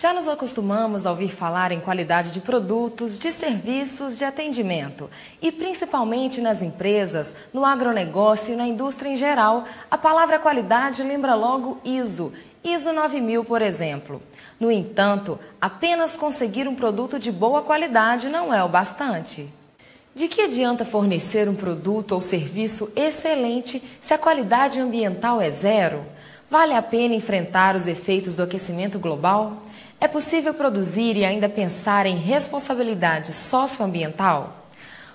Já nos acostumamos a ouvir falar em qualidade de produtos, de serviços, de atendimento. E principalmente nas empresas, no agronegócio e na indústria em geral, a palavra qualidade lembra logo ISO 9000, por exemplo. No entanto, apenas conseguir um produto de boa qualidade não é o bastante. De que adianta fornecer um produto ou serviço excelente se a qualidade ambiental é zero? Vale a pena enfrentar os efeitos do aquecimento global? É possível produzir e ainda pensar em responsabilidade socioambiental?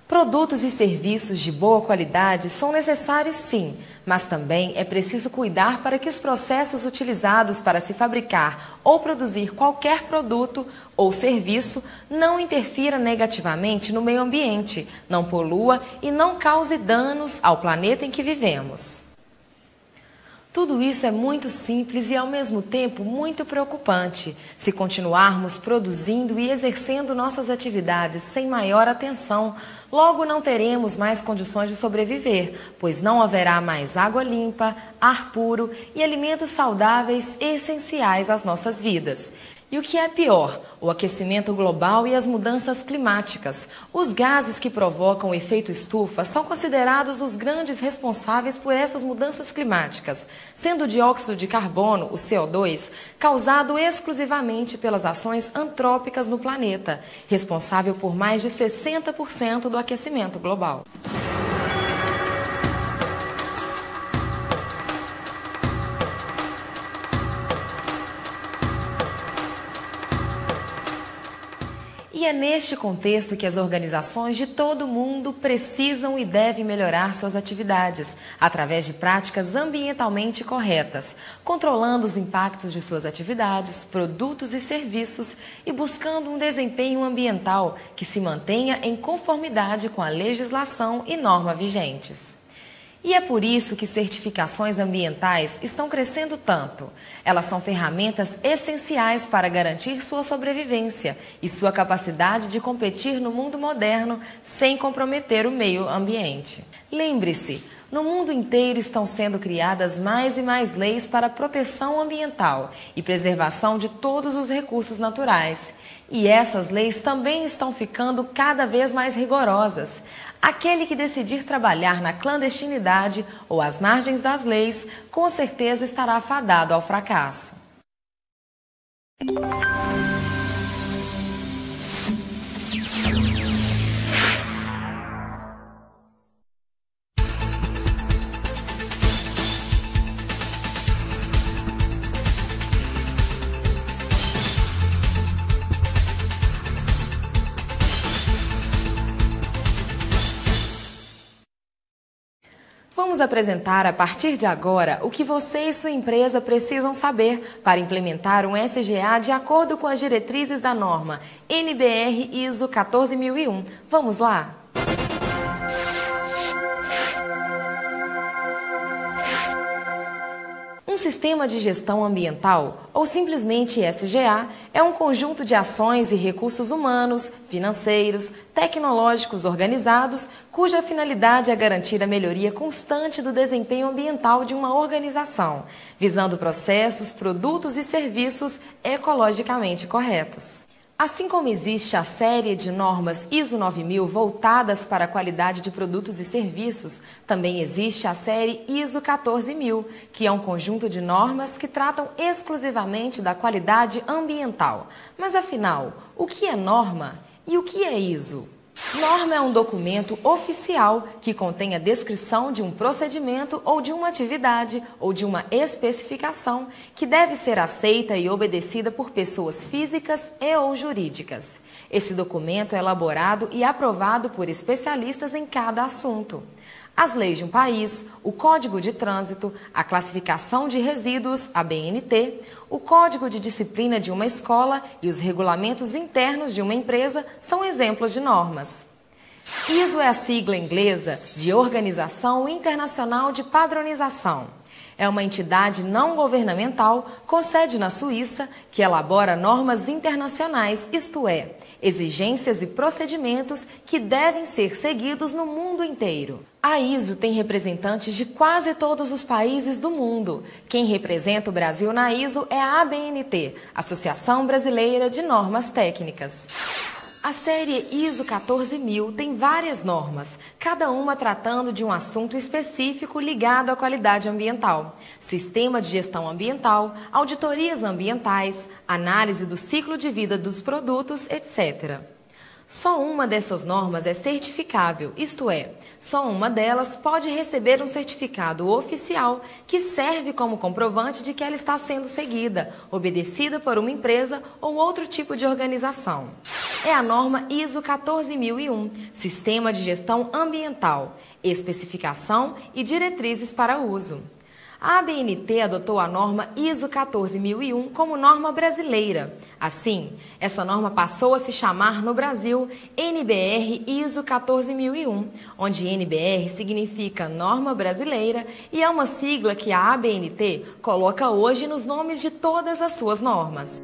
Produtos e serviços de boa qualidade são necessários sim, mas também é preciso cuidar para que os processos utilizados para se fabricar ou produzir qualquer produto ou serviço não interfira negativamente no meio ambiente, não polua e não cause danos ao planeta em que vivemos. Tudo isso é muito simples e, ao mesmo tempo, muito preocupante. Se continuarmos produzindo e exercendo nossas atividades sem maior atenção, logo não teremos mais condições de sobreviver, pois não haverá mais água limpa, ar puro e alimentos saudáveis essenciais às nossas vidas. E o que é pior, o aquecimento global e as mudanças climáticas. Os gases que provocam o efeito estufa são considerados os grandes responsáveis por essas mudanças climáticas, sendo o dióxido de carbono, o CO2, causado exclusivamente pelas ações antrópicas no planeta, responsável por mais de 60% do aquecimento global. E é neste contexto que as organizações de todo o mundo precisam e devem melhorar suas atividades, através de práticas ambientalmente corretas, controlando os impactos de suas atividades, produtos e serviços e buscando um desempenho ambiental que se mantenha em conformidade com a legislação e norma vigentes. E é por isso que certificações ambientais estão crescendo tanto. Elas são ferramentas essenciais para garantir sua sobrevivência e sua capacidade de competir no mundo moderno sem comprometer o meio ambiente. Lembre-se, no mundo inteiro estão sendo criadas mais e mais leis para proteção ambiental e preservação de todos os recursos naturais. E essas leis também estão ficando cada vez mais rigorosas. Aquele que decidir trabalhar na clandestinidade ou às margens das leis, com certeza estará fadado ao fracasso. Vamos apresentar a partir de agora o que você e sua empresa precisam saber para implementar um SGA de acordo com as diretrizes da norma NBR ISO 14001. Vamos lá? Um sistema de gestão ambiental, ou simplesmente SGA, é um conjunto de ações e recursos humanos, financeiros, tecnológicos organizados, cuja finalidade é garantir a melhoria constante do desempenho ambiental de uma organização, visando processos, produtos e serviços ecologicamente corretos. Assim como existe a série de normas ISO 9000 voltadas para a qualidade de produtos e serviços, também existe a série ISO 14000, que é um conjunto de normas que tratam exclusivamente da qualidade ambiental. Mas afinal, o que é norma e o que é ISO? Norma é um documento oficial que contém a descrição de um procedimento ou de uma atividade ou de uma especificação que deve ser aceita e obedecida por pessoas físicas e ou jurídicas. Esse documento é elaborado e aprovado por especialistas em cada assunto. As leis de um país, o Código de Trânsito, a Classificação de Resíduos, a BNT, o Código de Disciplina de uma escola e os regulamentos internos de uma empresa são exemplos de normas. ISO é a sigla inglesa de Organização Internacional de Padronização. É uma entidade não governamental com sede na Suíça que elabora normas internacionais, isto é, exigências e procedimentos que devem ser seguidos no mundo inteiro. A ISO tem representantes de quase todos os países do mundo. Quem representa o Brasil na ISO é a ABNT, Associação Brasileira de Normas Técnicas. A série ISO 14000 tem várias normas, cada uma tratando de um assunto específico ligado à qualidade ambiental, sistema de gestão ambiental, auditorias ambientais, análise do ciclo de vida dos produtos, etc. Só uma dessas normas é certificável, isto é, só uma delas pode receber um certificado oficial que serve como comprovante de que ela está sendo seguida, obedecida por uma empresa ou outro tipo de organização. É a norma ISO 14001, Sistema de Gestão Ambiental, especificação e diretrizes para uso. A ABNT adotou a norma ISO 14001 como norma brasileira. Assim, essa norma passou a se chamar no Brasil NBR ISO 14001, onde NBR significa Norma Brasileira e é uma sigla que a ABNT coloca hoje nos nomes de todas as suas normas.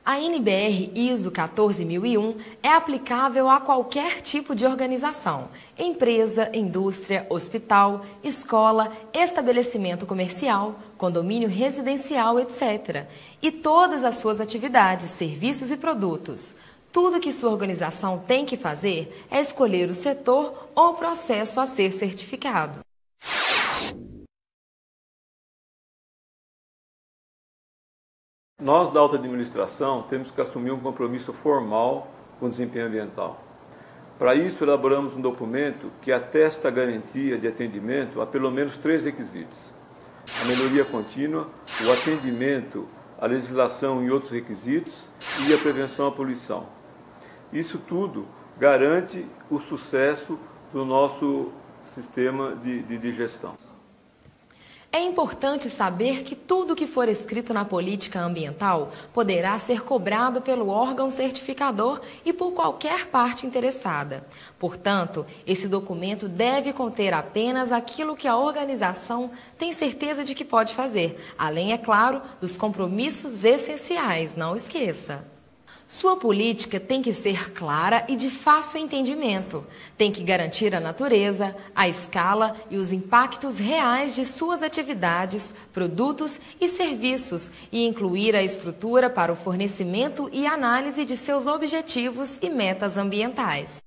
A NBR ISO 14001 é aplicável a qualquer tipo de organização, empresa, indústria, hospital, escola, estabelecimento comercial, condomínio residencial, etc. E todas as suas atividades, serviços e produtos. Tudo que sua organização tem que fazer é escolher o setor ou processo a ser certificado. Nós, da alta administração, temos que assumir um compromisso formal com o desempenho ambiental. Para isso, elaboramos um documento que atesta a garantia de atendimento a pelo menos 3 requisitos: a melhoria contínua, o atendimento à legislação e outros requisitos e a prevenção à poluição. Isso tudo garante o sucesso do nosso sistema de gestão. É importante saber que tudo que for escrito na política ambiental poderá ser cobrado pelo órgão certificador e por qualquer parte interessada. Portanto, esse documento deve conter apenas aquilo que a organização tem certeza de que pode fazer, além, é claro, dos compromissos essenciais, não esqueça. Sua política tem que ser clara e de fácil entendimento. Tem que garantir a natureza, a escala e os impactos reais de suas atividades, produtos e serviços e incluir a estrutura para o fornecimento e análise de seus objetivos e metas ambientais.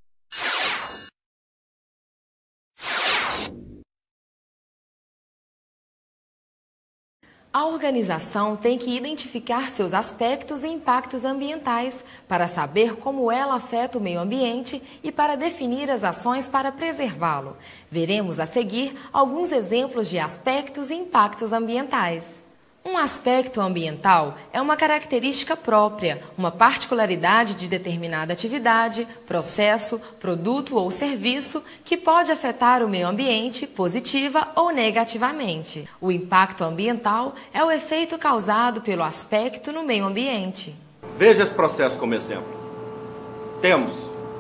A organização tem que identificar seus aspectos e impactos ambientais para saber como ela afeta o meio ambiente e para definir as ações para preservá-lo. Veremos a seguir alguns exemplos de aspectos e impactos ambientais. Um aspecto ambiental é uma característica própria, uma particularidade de determinada atividade, processo, produto ou serviço que pode afetar o meio ambiente positiva ou negativamente. O impacto ambiental é o efeito causado pelo aspecto no meio ambiente. Veja esse processo como exemplo. Temos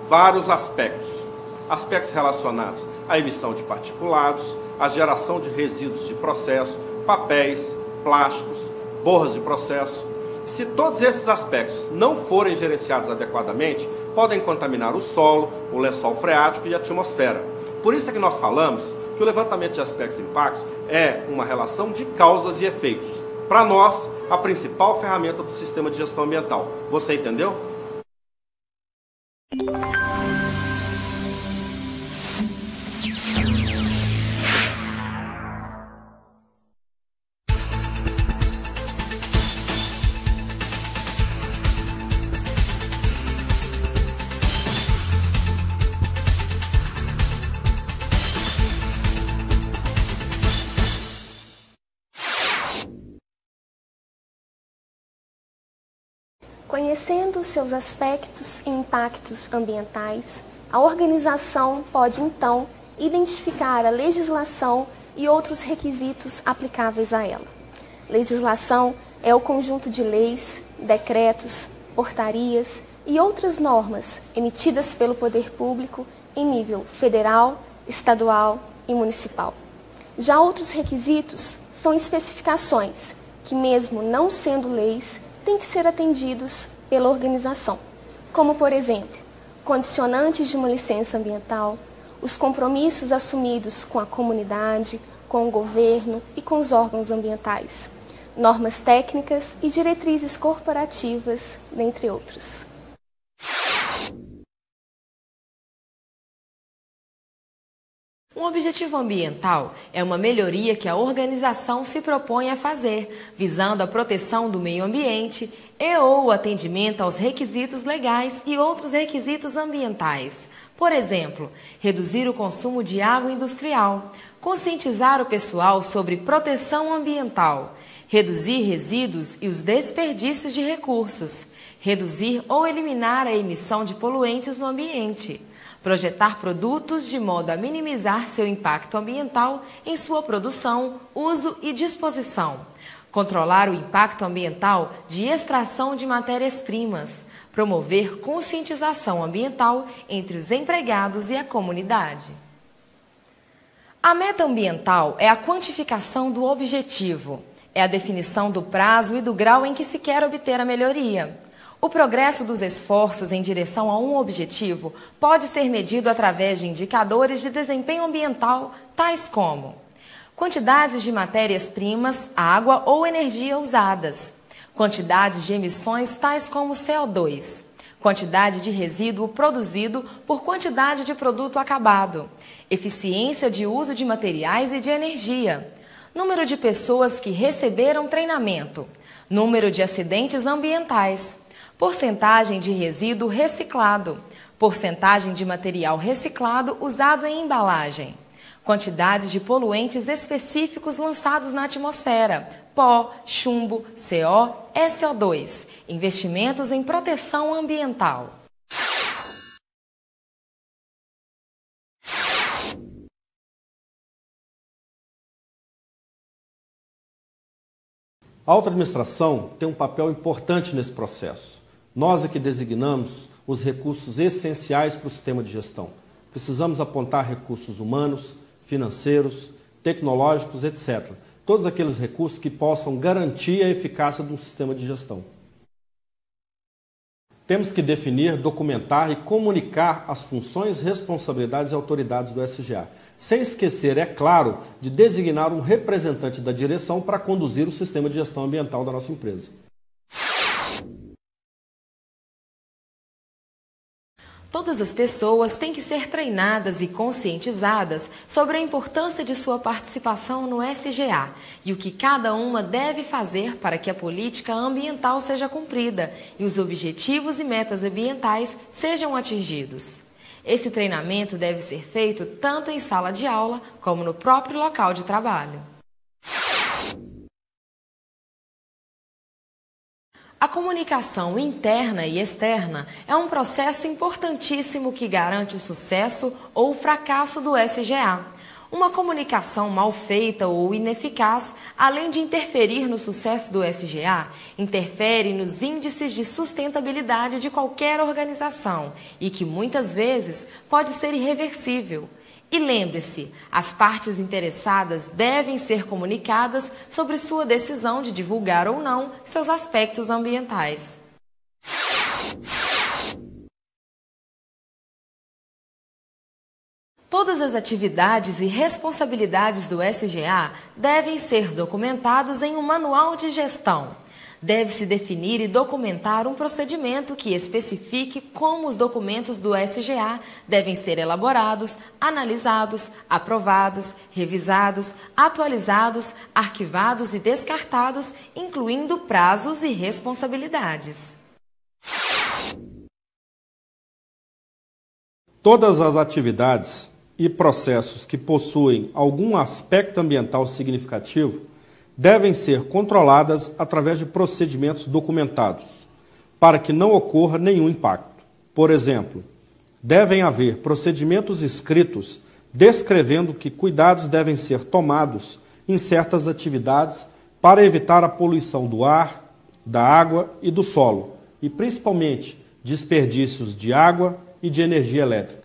vários aspectos relacionados à emissão de particulados, à geração de resíduos de processo, papéis, plásticos, borras de processo. Se todos esses aspectos não forem gerenciados adequadamente, podem contaminar o solo, o lençol freático e a atmosfera. Por isso é que nós falamos que o levantamento de aspectos e impactos é uma relação de causas e efeitos. Para nós, a principal ferramenta do sistema de gestão ambiental. Você entendeu? Conhecendo seus aspectos e impactos ambientais, a organização pode, então, identificar a legislação e outros requisitos aplicáveis a ela. Legislação é o conjunto de leis, decretos, portarias e outras normas emitidas pelo poder público em nível federal, estadual e municipal. Já outros requisitos são especificações que, mesmo não sendo leis, têm que ser atendidos pela organização, como, por exemplo, condicionantes de uma licença ambiental, os compromissos assumidos com a comunidade, com o governo e com os órgãos ambientais, normas técnicas e diretrizes corporativas, dentre outros. Um objetivo ambiental é uma melhoria que a organização se propõe a fazer, visando a proteção do meio ambiente e/ou o atendimento aos requisitos legais e outros requisitos ambientais. Por exemplo, reduzir o consumo de água industrial, conscientizar o pessoal sobre proteção ambiental, reduzir resíduos e os desperdícios de recursos, reduzir ou eliminar a emissão de poluentes no ambiente, projetar produtos de modo a minimizar seu impacto ambiental em sua produção, uso e disposição, controlar o impacto ambiental de extração de matérias-primas, promover conscientização ambiental entre os empregados e a comunidade. A meta ambiental é a quantificação do objetivo, é a definição do prazo e do grau em que se quer obter a melhoria. O progresso dos esforços em direção a um objetivo pode ser medido através de indicadores de desempenho ambiental, tais como quantidades de matérias-primas, água ou energia usadas, quantidades de emissões tais como CO2, quantidade de resíduo produzido por quantidade de produto acabado, eficiência de uso de materiais e de energia, número de pessoas que receberam treinamento, número de acidentes ambientais, porcentagem de resíduo reciclado, porcentagem de material reciclado usado em embalagem, quantidades de poluentes específicos lançados na atmosfera, pó, chumbo, CO, SO2, investimentos em proteção ambiental. A auto-administração tem um papel importante nesse processo. Nós é que designamos os recursos essenciais para o sistema de gestão. Precisamos apontar recursos humanos, financeiros, tecnológicos, etc. Todos aqueles recursos que possam garantir a eficácia de um sistema de gestão. Temos que definir, documentar e comunicar as funções, responsabilidades e autoridades do SGA, sem esquecer, é claro, de designar um representante da direção para conduzir o sistema de gestão ambiental da nossa empresa. Todas as pessoas têm que ser treinadas e conscientizadas sobre a importância de sua participação no SGA e o que cada uma deve fazer para que a política ambiental seja cumprida e os objetivos e metas ambientais sejam atingidos. Esse treinamento deve ser feito tanto em sala de aula como no próprio local de trabalho. A comunicação interna e externa é um processo importantíssimo que garante o sucesso ou o fracasso do SGA. Uma comunicação mal feita ou ineficaz, além de interferir no sucesso do SGA, interfere nos índices de sustentabilidade de qualquer organização e que muitas vezes pode ser irreversível. E lembre-se, as partes interessadas devem ser comunicadas sobre sua decisão de divulgar ou não seus aspectos ambientais. Todas as atividades e responsabilidades do SGA devem ser documentados em um manual de gestão. Deve-se definir e documentar um procedimento que especifique como os documentos do SGA devem ser elaborados, analisados, aprovados, revisados, atualizados, arquivados e descartados, incluindo prazos e responsabilidades. Todas as atividades e processos que possuem algum aspecto ambiental significativo devem ser controladas através de procedimentos documentados. para que não ocorra nenhum impacto. Por exemplo, devem haver procedimentos escritos descrevendo que cuidados devem ser tomados em certas atividades para evitar a poluição do ar, da água e do solo, e principalmente desperdícios de água e de energia elétrica.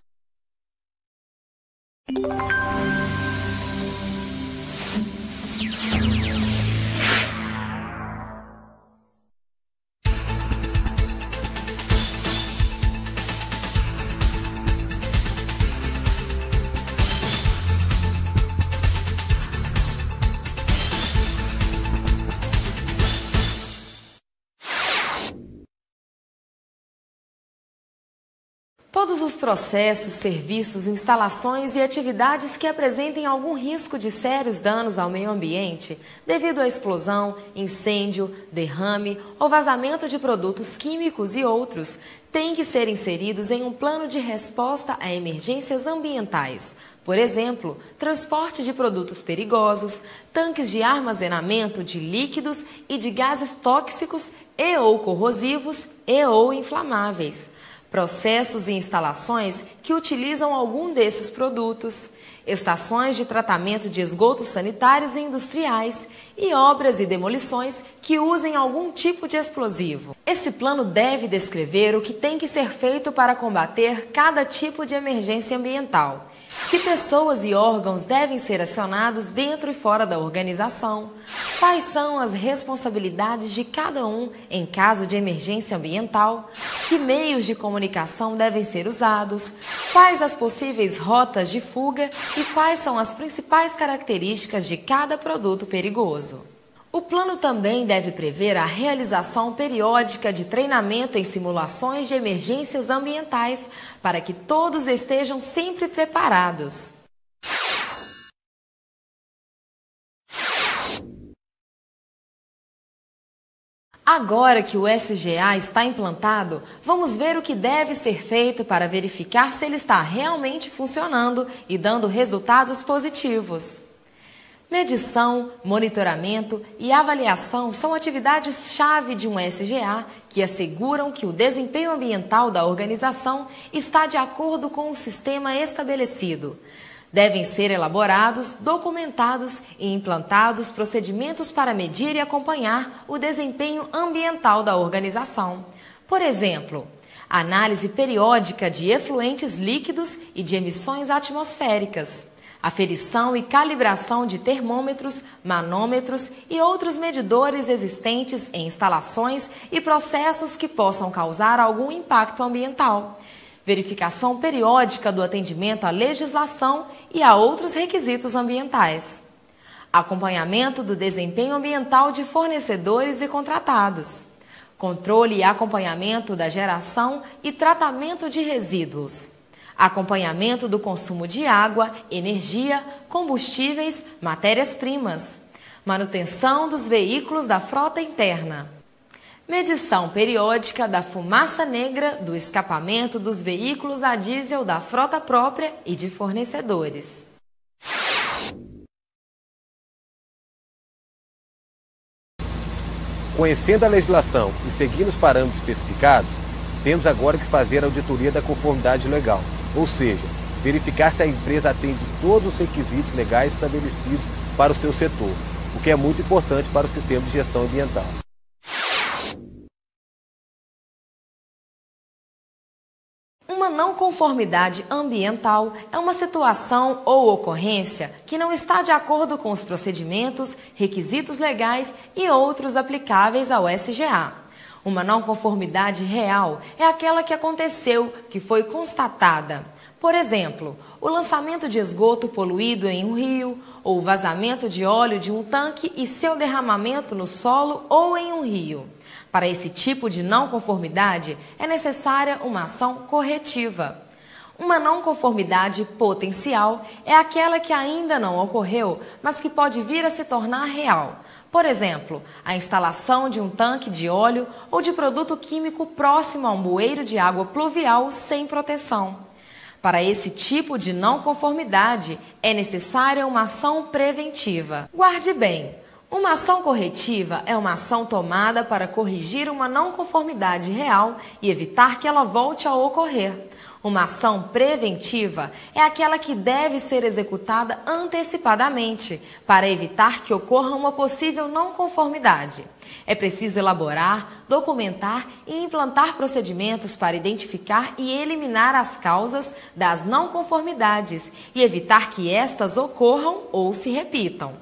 Todos os processos, serviços, instalações e atividades que apresentem algum risco de sérios danos ao meio ambiente, devido à explosão, incêndio, derrame ou vazamento de produtos químicos e outros, têm que ser inseridos em um plano de resposta a emergências ambientais. Por exemplo, transporte de produtos perigosos, tanques de armazenamento de líquidos e de gases tóxicos e ou corrosivos e ou inflamáveis. Processos e instalações que utilizam algum desses produtos, estações de tratamento de esgotos sanitários e industriais e obras e demolições que usem algum tipo de explosivo. Esse plano deve descrever o que tem que ser feito para combater cada tipo de emergência ambiental. Que pessoas e órgãos devem ser acionados dentro e fora da organização? Quais são as responsabilidades de cada um em caso de emergência ambiental? Que meios de comunicação devem ser usados? Quais as possíveis rotas de fuga e quais são as principais características de cada produto perigoso? O plano também deve prever a realização periódica de treinamento em simulações de emergências ambientais para que todos estejam sempre preparados. Agora que o SGA está implantado, vamos ver o que deve ser feito para verificar se ele está realmente funcionando e dando resultados positivos. Medição, monitoramento e avaliação são atividades-chave de um SGA que asseguram que o desempenho ambiental da organização está de acordo com o sistema estabelecido. Devem ser elaborados, documentados e implantados procedimentos para medir e acompanhar o desempenho ambiental da organização. Por exemplo, análise periódica de efluentes líquidos e de emissões atmosféricas, aferição e calibração de termômetros, manômetros e outros medidores existentes em instalações e processos que possam causar algum impacto ambiental, verificação periódica do atendimento à legislação e a outros requisitos ambientais, acompanhamento do desempenho ambiental de fornecedores e contratados, controle e acompanhamento da geração e tratamento de resíduos, acompanhamento do consumo de água, energia, combustíveis, matérias-primas, manutenção dos veículos da frota interna, medição periódica da fumaça negra do escapamento dos veículos a diesel da frota própria e de fornecedores. Conhecendo a legislação e seguindo os parâmetros especificados, temos agora que fazer a auditoria da conformidade legal, ou seja, verificar se a empresa atende todos os requisitos legais estabelecidos para o seu setor, o que é muito importante para o sistema de gestão ambiental. Uma não conformidade ambiental é uma situação ou ocorrência que não está de acordo com os procedimentos, requisitos legais e outros aplicáveis ao SGA. Uma não conformidade real é aquela que aconteceu, que foi constatada. Por exemplo, o lançamento de esgoto poluído em um rio, ou o vazamento de óleo de um tanque e seu derramamento no solo ou em um rio. Para esse tipo de não conformidade, é necessária uma ação corretiva. Uma não conformidade potencial é aquela que ainda não ocorreu, mas que pode vir a se tornar real. Por exemplo, a instalação de um tanque de óleo ou de produto químico próximo a um bueiro de água pluvial sem proteção. Para esse tipo de não conformidade, é necessária uma ação preventiva. Guarde bem, Uma ação corretiva é uma ação tomada para corrigir uma não conformidade real e evitar que ela volte a ocorrer. Uma ação preventiva é aquela que deve ser executada antecipadamente para evitar que ocorra uma possível não conformidade. É preciso elaborar, documentar e implantar procedimentos para identificar e eliminar as causas das não conformidades e evitar que estas ocorram ou se repitam.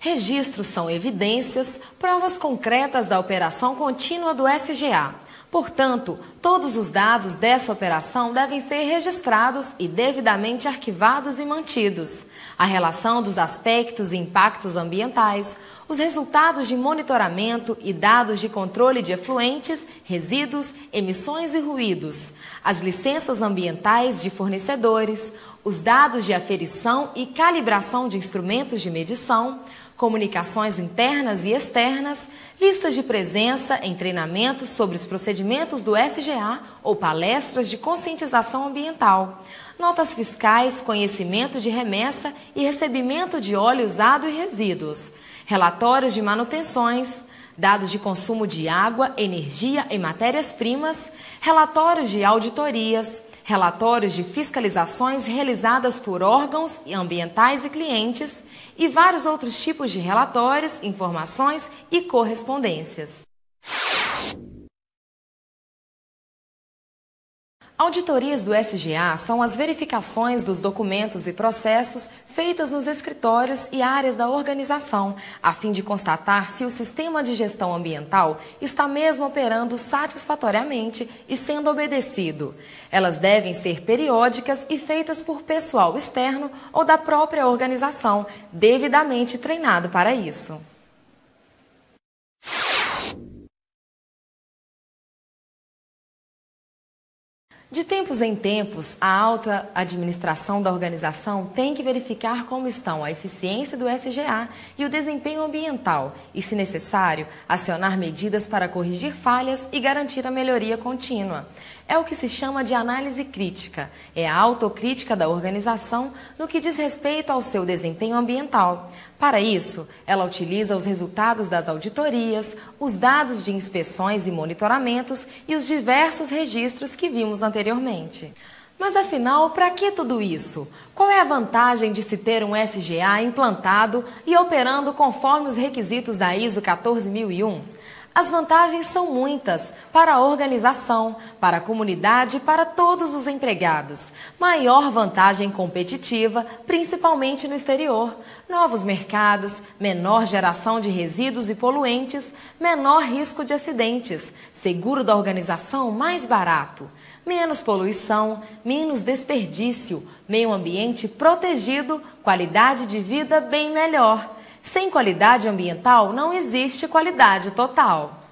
Registros são evidências, provas concretas da operação contínua do SGA. Portanto, todos os dados dessa operação devem ser registrados e devidamente arquivados e mantidos. A relação dos aspectos e impactos ambientais, os resultados de monitoramento e dados de controle de efluentes, resíduos, emissões e ruídos, as licenças ambientais de fornecedores, os dados de aferição e calibração de instrumentos de medição, comunicações internas e externas, listas de presença em treinamentos sobre os procedimentos do SGA ou palestras de conscientização ambiental, notas fiscais, conhecimento de remessa e recebimento de óleo usado e resíduos, relatórios de manutenções, dados de consumo de água, energia e matérias-primas, relatórios de auditorias, relatórios de fiscalizações realizadas por órgãos ambientais e clientes, e vários outros tipos de relatórios, informações e correspondências. Auditorias do SGA são as verificações dos documentos e processos feitas nos escritórios e áreas da organização, a fim de constatar se o sistema de gestão ambiental está mesmo operando satisfatoriamente e sendo obedecido. Elas devem ser periódicas e feitas por pessoal externo ou da própria organização, devidamente treinado para isso. De tempos em tempos, a alta administração da organização tem que verificar como estão a eficiência do SGA e o desempenho ambiental e, se necessário, acionar medidas para corrigir falhas e garantir a melhoria contínua. É o que se chama de análise crítica. É a autocrítica da organização no que diz respeito ao seu desempenho ambiental. Para isso, ela utiliza os resultados das auditorias, os dados de inspeções e monitoramentos e os diversos registros que vimos anteriormente. Mas afinal, para que tudo isso? Qual é a vantagem de se ter um SGA implantado e operando conforme os requisitos da ISO 14001? As vantagens são muitas para a organização, para a comunidade e para todos os empregados. Maior vantagem competitiva, principalmente no exterior. Novos mercados, menor geração de resíduos e poluentes, menor risco de acidentes, seguro da organização mais barato, menos poluição, menos desperdício, meio ambiente protegido, qualidade de vida bem melhor. Sem qualidade ambiental não existe qualidade total.